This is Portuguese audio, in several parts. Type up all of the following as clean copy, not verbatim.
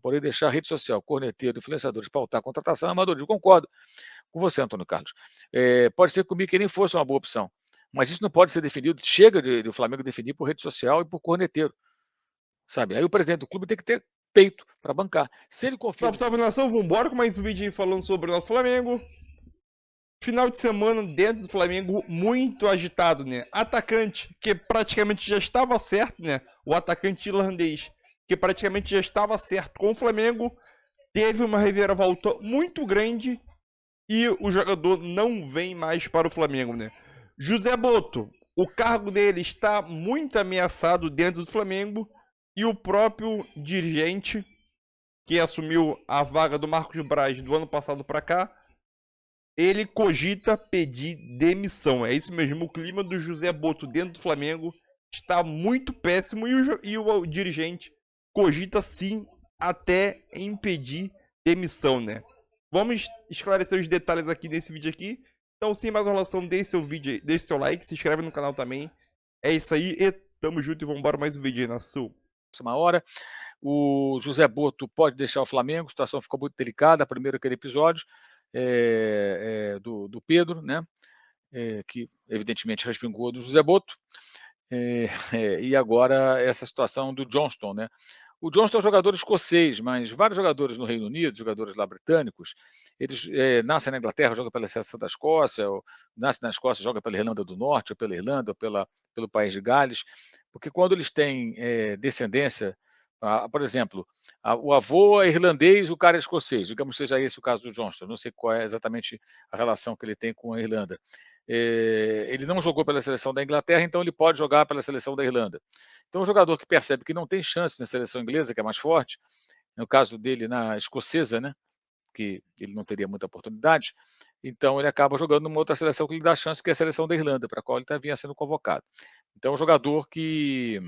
porém deixar a rede social, corneteiro, influenciadores pautar a contratação é amadorismo. Concordo com você, Antônio Carlos. Pode ser comigo que nem fosse uma boa opção, mas isso não pode ser definido, chega de o Flamengo definir por rede social e por corneteiro, sabe? Aí o presidente do clube tem que ter peito para bancar. Se ele confia... Salve, salve, nação, vambora com mais um vídeo aí falando sobre o nosso Flamengo. Final de semana dentro do Flamengo muito agitado, né? Atacante, que praticamente já estava certo, né? O atacante irlandês, que praticamente já estava certo com o Flamengo, teve uma reviravolta muito grande e o jogador não vem mais para o Flamengo, né? José Boto, o cargo dele está muito ameaçado dentro do Flamengo e o próprio dirigente que assumiu a vaga do Marcos Braz do ano passado para cá, ele cogita pedir demissão. É isso mesmo, o clima do José Boto dentro do Flamengo está muito péssimo e o dirigente cogita sim até impedir demissão, né? Vamos esclarecer os detalhes aqui nesse vídeo aqui. Então, sem mais enrolação, deixe seu vídeo, deixe seu like, se inscreve no canal também. É isso aí e tamo junto e vamos embora mais um vídeo aí na sua. Uma hora, o José Boto pode deixar o Flamengo, a situação ficou muito delicada, primeiro aquele episódio do Pedro, né? Que evidentemente respingou do José Boto, e agora essa situação do Johnston, né? O Johnston é um jogador escocês, mas vários jogadores no Reino Unido, jogadores lá britânicos, eles nascem na Inglaterra, jogam pela seleção da Escócia, ou nascem na Escócia, jogam pela Irlanda do Norte, ou pela Irlanda, ou pelo país de Gales, porque quando eles têm descendência, por exemplo, o avô é irlandês, o cara é escocês, digamos que seja esse o caso do Johnston, não sei qual é exatamente a relação que ele tem com a Irlanda. Ele não jogou pela seleção da Inglaterra, então ele pode jogar pela seleção da Irlanda. Então, um jogador que percebe que não tem chance na seleção inglesa, que é mais forte, no caso dele na escocesa, né, que ele não teria muita oportunidade, então ele acaba jogando numa outra seleção que lhe dá chance, que é a seleção da Irlanda, para a qual ele vinha sendo convocado. Então, é um jogador que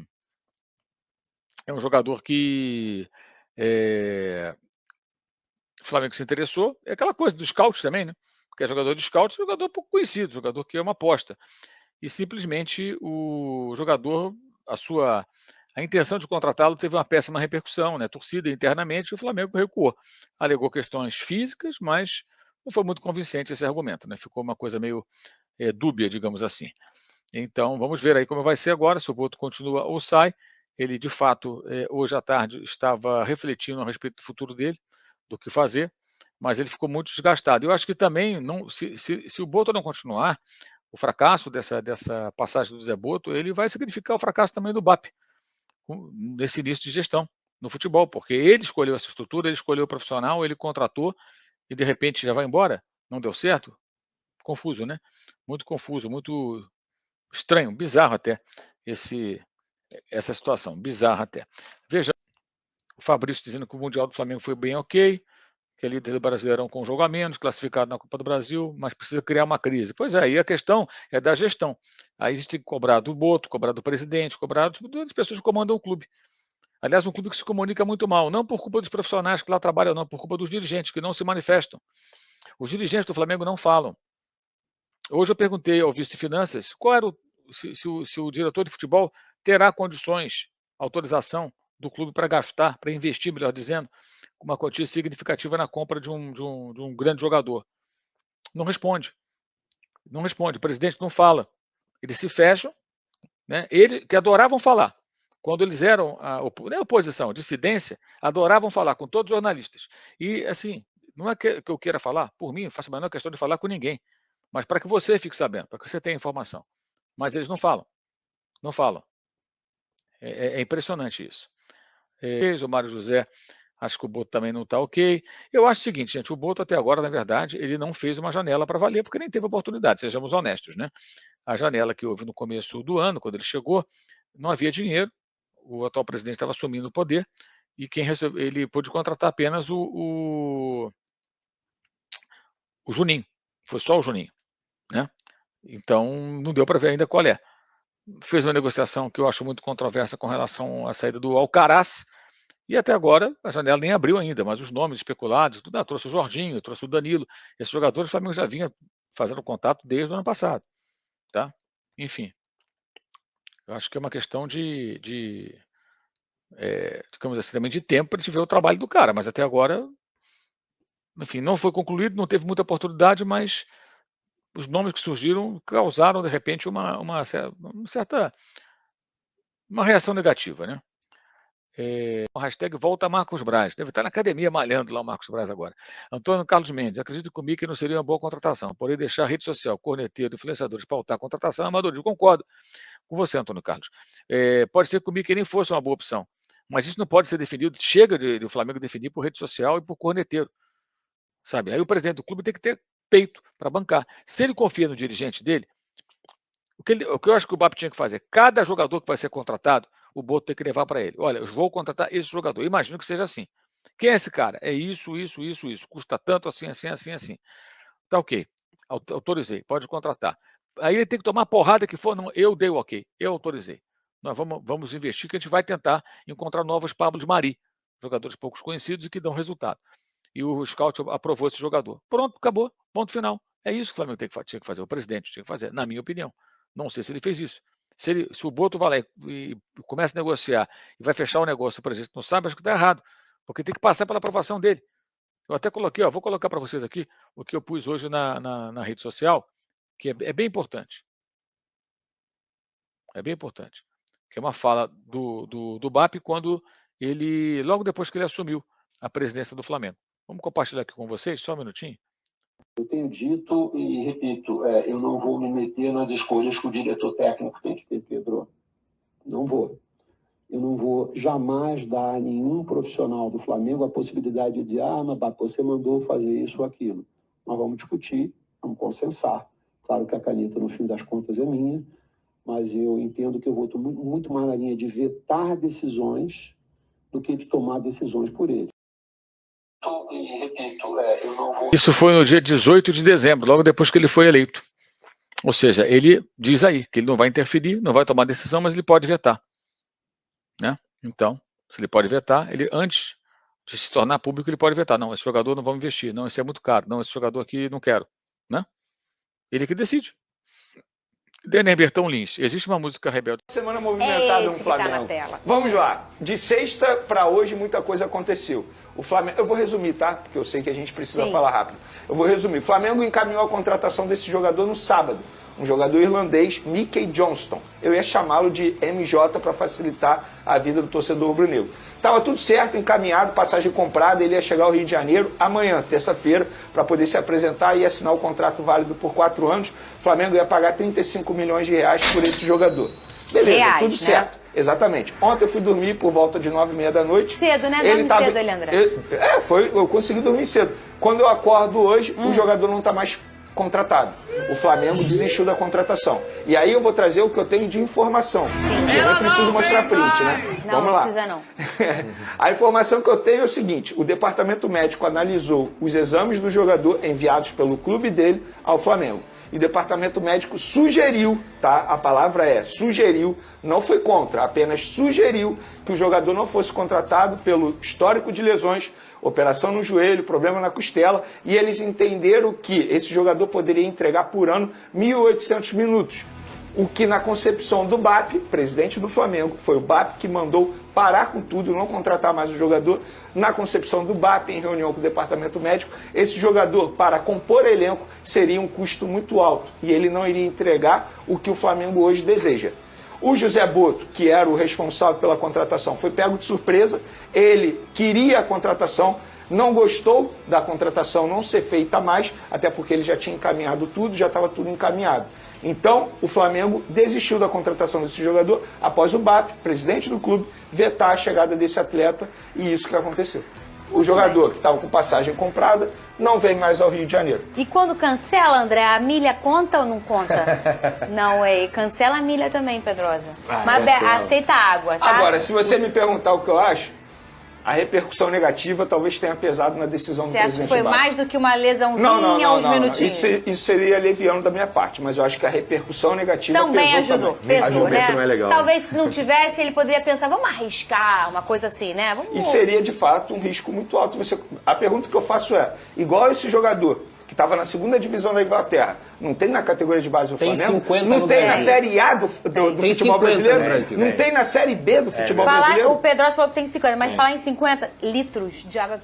o Flamengo se interessou. É aquela coisa dos scouts também, né? Porque é jogador de scout, jogador pouco conhecido, jogador que é uma aposta. E simplesmente o jogador, a intenção de contratá-lo teve uma péssima repercussão, né? Torcida internamente, e o Flamengo recuou. Alegou questões físicas, mas não foi muito convincente esse argumento, né? Ficou uma coisa meio dúbia, digamos assim. Então, vamos ver aí como vai ser agora, se o Boto continua ou sai. Ele, de fato, hoje à tarde estava refletindo a respeito do futuro dele, do que fazer, mas ele ficou muito desgastado. Eu acho que também, se o Boto não continuar, o fracasso dessa passagem do Zé Boto, ele vai significar o fracasso também do BAP, nesse início de gestão no futebol, porque ele escolheu essa estrutura, ele escolheu o profissional, ele contratou e de repente já vai embora, não deu certo? Confuso, né? Muito confuso, muito estranho, bizarro até, essa situação, bizarra até. Veja, o Fabrício dizendo que o Mundial do Flamengo foi bem ok, que é líder do Brasileirão com um jogo a menos, classificado na Copa do Brasil, mas precisa criar uma crise. Pois é, e a questão é da gestão. Aí a gente tem que cobrar do Boto, cobrar do presidente, cobrar das pessoas que comandam o clube. Aliás, um clube que se comunica muito mal, não por culpa dos profissionais que lá trabalham, não, por culpa dos dirigentes que não se manifestam. Os dirigentes do Flamengo não falam. Hoje eu perguntei ao vice-finanças qual era se o diretor de futebol terá condições, autorização do clube para gastar, para investir, melhor dizendo, uma quantia significativa na compra de um grande jogador. Não responde. Não responde. O presidente não fala. Eles se fecham, né? Eles que adoravam falar. Quando eles eram nem oposição, dissidência, adoravam falar com todos os jornalistas. E, assim, não é que eu queira falar, por mim, faço a menor questão de falar com ninguém, mas para que você fique sabendo, para que você tenha informação. Mas eles não falam. Não falam. É impressionante isso. O Mário José, acho que o Boto também não está ok. Eu acho o seguinte, gente, o Boto até agora, na verdade, ele não fez uma janela para valer, porque nem teve oportunidade, sejamos honestos, né? A janela que houve no começo do ano, quando ele chegou, não havia dinheiro, o atual presidente estava assumindo o poder, e ele pôde contratar apenas o Juninho, foi só o Juninho, né? Então, não deu para ver ainda qual é. Fez uma negociação que eu acho muito controversa com relação à saída do Alcaraz, e até agora a janela nem abriu ainda, mas os nomes especulados, tudo, trouxe o Jorginho, trouxe o Danilo, esses jogadores o Flamengo já vinha fazendo contato desde o ano passado, tá? Enfim, eu acho que é uma questão de digamos assim, também de tempo para a gente ver o trabalho do cara, mas até agora, enfim, não foi concluído, não teve muita oportunidade, mas os nomes que surgiram causaram, de repente, uma certa reação negativa, né? O hashtag volta Marcos Braz. Deve estar na academia malhando lá o Marcos Braz agora. Antônio Carlos Mendes. Acredito que o Mickey não seria uma boa contratação. Porém, deixar a rede social, corneteiro, influenciadores pautar a contratação é amadorismo. Concordo com você, Antônio Carlos. Pode ser que o Mickey nem fosse uma boa opção. Mas isso não pode ser definido. Chega de o Flamengo definir por rede social e por corneteiro. Sabe? Aí o presidente do clube tem que ter peito para bancar. Se ele confia no dirigente dele, o que eu acho que o BAP tinha que fazer, cada jogador que vai ser contratado, o Boto tem que levar para ele. Olha, eu vou contratar esse jogador. Imagino que seja assim. Quem é esse cara? É isso. Custa tanto, assim. Tá ok. Autorizei. Pode contratar. Aí ele tem que tomar a porrada que for. Não, eu dei o ok. Eu autorizei. Nós vamos investir que a gente vai tentar encontrar novos Pablos Mari. Jogadores poucos conhecidos e que dão resultado. E o Scout aprovou esse jogador. Pronto, acabou. Ponto final. É isso que o Flamengo tinha que fazer. O presidente tinha que fazer, na minha opinião. Não sei se ele fez isso. Se o Boto vai lá e começa a negociar e vai fechar o negócio, o presidente não sabe, acho que está errado. Porque tem que passar pela aprovação dele. Eu até coloquei, vou colocar para vocês aqui o que eu pus hoje na rede social, que é bem importante. É bem importante. Que é uma fala do BAP quando ele, logo depois que ele assumiu a presidência do Flamengo. Vamos compartilhar aqui com vocês, só um minutinho. Eu tenho dito e repito, eu não vou me meter nas escolhas que o diretor técnico tem que ter, Pedro. Não vou. Eu não vou jamais dar a nenhum profissional do Flamengo a possibilidade de dizer, mas você mandou fazer isso ou aquilo. Nós vamos discutir, vamos consensar. Claro que a caneta, no fim das contas, é minha, mas eu entendo que eu vou muito mais na linha de vetar decisões do que de tomar decisões por ele. E repito, eu não vou... Isso foi no dia 18 de dezembro, logo depois que ele foi eleito. Ou seja, ele diz aí que ele não vai interferir, não vai tomar decisão, mas ele pode vetar. Né? Então, se ele pode vetar, ele antes de se tornar público, ele pode vetar. Não, esse jogador não vamos investir. Não, esse é muito caro. Não, esse jogador aqui não quero. Né? Ele que decide. Denner Bertão Lins, existe uma música rebelde. Semana movimentada no Flamengo. Vamos lá. De sexta para hoje, muita coisa aconteceu. O Flamengo, eu vou resumir, tá? Porque eu sei que a gente precisa falar rápido. Eu vou resumir. O Flamengo encaminhou a contratação desse jogador no sábado. Um jogador irlandês, Mickey Johnston. Eu ia chamá-lo de MJ para facilitar a vida do torcedor rubro-negro. Estava tudo certo, encaminhado, passagem comprada, ele ia chegar ao Rio de Janeiro amanhã, terça-feira, para poder se apresentar e assinar o contrato válido por 4 anos. O Flamengo ia pagar 35 milhões de reais por esse jogador. Beleza, reais, tudo certo. Né? Exatamente. Ontem eu fui dormir por volta de 9h30 da noite. Cedo, né? Dorme cedo, Leandro. Eu consegui dormir cedo. Quando eu acordo hoje, o jogador não está mais contratado. O Flamengo desistiu da contratação. E aí eu vou trazer o que eu tenho de informação. Sim. Eu não preciso mostrar print, né? Não, vamos lá. Não precisa não. A informação que eu tenho é o seguinte, o departamento médico analisou os exames do jogador enviados pelo clube dele ao Flamengo. E o departamento médico sugeriu, tá? A palavra é sugeriu, não foi contra, apenas sugeriu que o jogador não fosse contratado pelo histórico de lesões, operação no joelho, problema na costela, e eles entenderam que esse jogador poderia entregar por ano 1.800 minutos. O que na concepção do BAP, presidente do Flamengo, foi o BAP que mandou parar com tudo, não contratar mais o jogador. Na concepção do BAP, em reunião com o departamento médico, esse jogador, para compor elenco, seria um custo muito alto e ele não iria entregar o que o Flamengo hoje deseja. O José Boto, que era o responsável pela contratação, foi pego de surpresa. Ele queria a contratação, não gostou da contratação não ser feita mais, até porque ele já tinha encaminhado tudo, já estava tudo encaminhado. Então, o Flamengo desistiu da contratação desse jogador após o BAP, presidente do clube, vetar a chegada desse atleta, e isso que aconteceu. O jogador que estava com passagem comprada não vem mais ao Rio de Janeiro. E quando cancela, André, a milha conta ou não conta? Não, cancela a milha também, Pedrosa. Mas aceita a água, tá? Agora, se você me perguntar o que eu acho, a repercussão negativa talvez tenha pesado na decisão do presidente. Você acha que foi mais do que uma lesãozinha, uns minutinhos? Isso seria leviano da minha parte, mas eu acho que a repercussão negativa também pesou. Pesou, né? Não é legal. Talvez se não tivesse, ele poderia pensar, vamos arriscar, uma coisa assim, né? E seria, de fato, um risco muito alto. A pergunta que eu faço é, igual esse jogador, que estava na segunda divisão da Inglaterra. Não tem na categoria de base do tem Flamengo? 50 não no tem Brasil. na Série A do futebol brasileiro? Não tem na Série B do futebol brasileiro? O Pedrosa falou que tem 50, mas falar em 50 litros de água.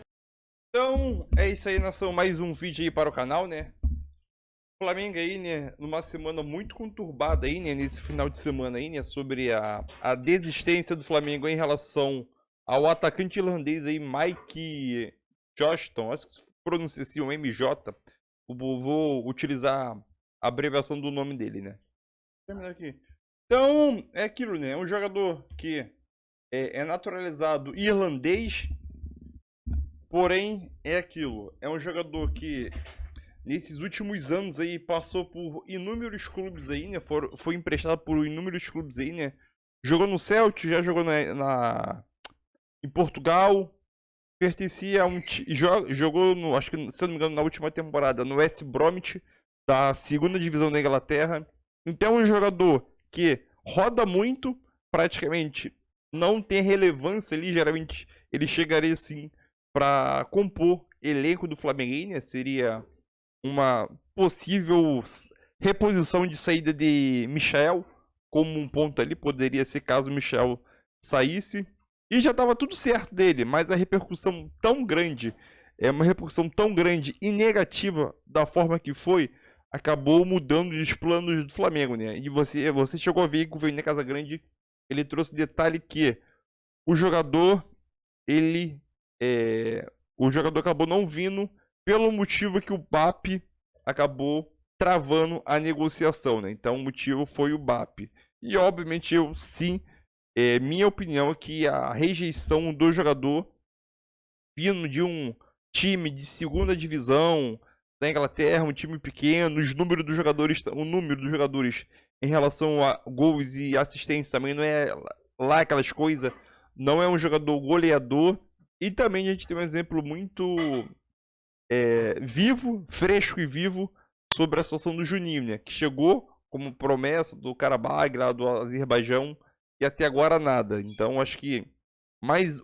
Então, é isso aí, nação. Mais um vídeo aí para o canal, né? O Flamengo aí, né? Numa semana muito conturbada aí, né? Nesse final de semana aí, né? Sobre a desistência do Flamengo em relação ao atacante irlandês aí, Mike Johnston. Acho que se pronuncia assim, o MJ. Vou utilizar a abreviação do nome dele, né? Aqui. Então, é aquilo, né? É um jogador que é naturalizado irlandês. Porém, é aquilo. É um jogador que, nesses últimos anos aí, passou por inúmeros clubes aí, né? Foi emprestado por inúmeros clubes aí, né? Jogou no Celtic, já jogou em Portugal. Pertencia a um jogou no, acho que, se eu não me engano, na última temporada, no West Bromwich, da segunda divisão da Inglaterra. Então, é um jogador que roda muito, praticamente não tem relevância ali. Geralmente, ele chegaria sim para compor elenco do Flamengo, né? Seria uma possível reposição de saída de Michel, como um ponto ali, poderia ser caso o Michel saísse. E já estava tudo certo dele, mas a repercussão tão grande, uma repercussão tão grande e negativa da forma que foi, acabou mudando os planos do Flamengo, né? E você chegou a ver que o Vene Casagrande, ele trouxe detalhe que o jogador acabou não vindo pelo motivo que o BAP acabou travando a negociação, né? Então o motivo foi o BAP. E obviamente minha opinião é que a rejeição do jogador vindo de um time de segunda divisão da Inglaterra, um time pequeno, o número dos jogadores em relação a gols e assistência também não é lá aquelas coisas. Não é um jogador goleador. E também a gente tem um exemplo muito fresco e vivo sobre a situação do Juninho, né? Que chegou como promessa do Karabakh, lá do Azerbaijão, e até agora nada. Então acho que mais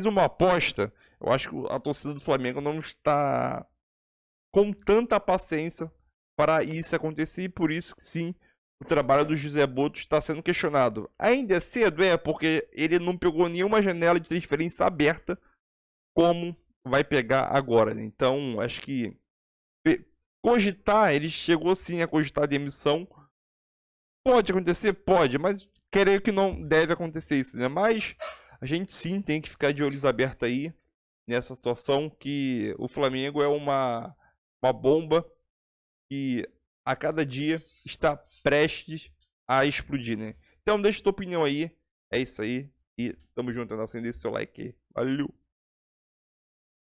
uma aposta. Eu acho que a torcida do Flamengo não está com tanta paciência para isso acontecer. E por isso que sim, o trabalho do José Boto está sendo questionado. Ainda é cedo, porque ele não pegou nenhuma janela de transferência aberta como vai pegar agora, né? Então acho que ele chegou sim a cogitar a demissão. Pode acontecer? Pode, mas creio que não deve acontecer isso, né? Mas a gente sim tem que ficar de olhos abertos aí nessa situação, que o Flamengo é uma bomba que a cada dia está prestes a explodir, né? Então deixa tua opinião aí. É isso aí. E tamo junto, nação. Deixa seu like. Valeu!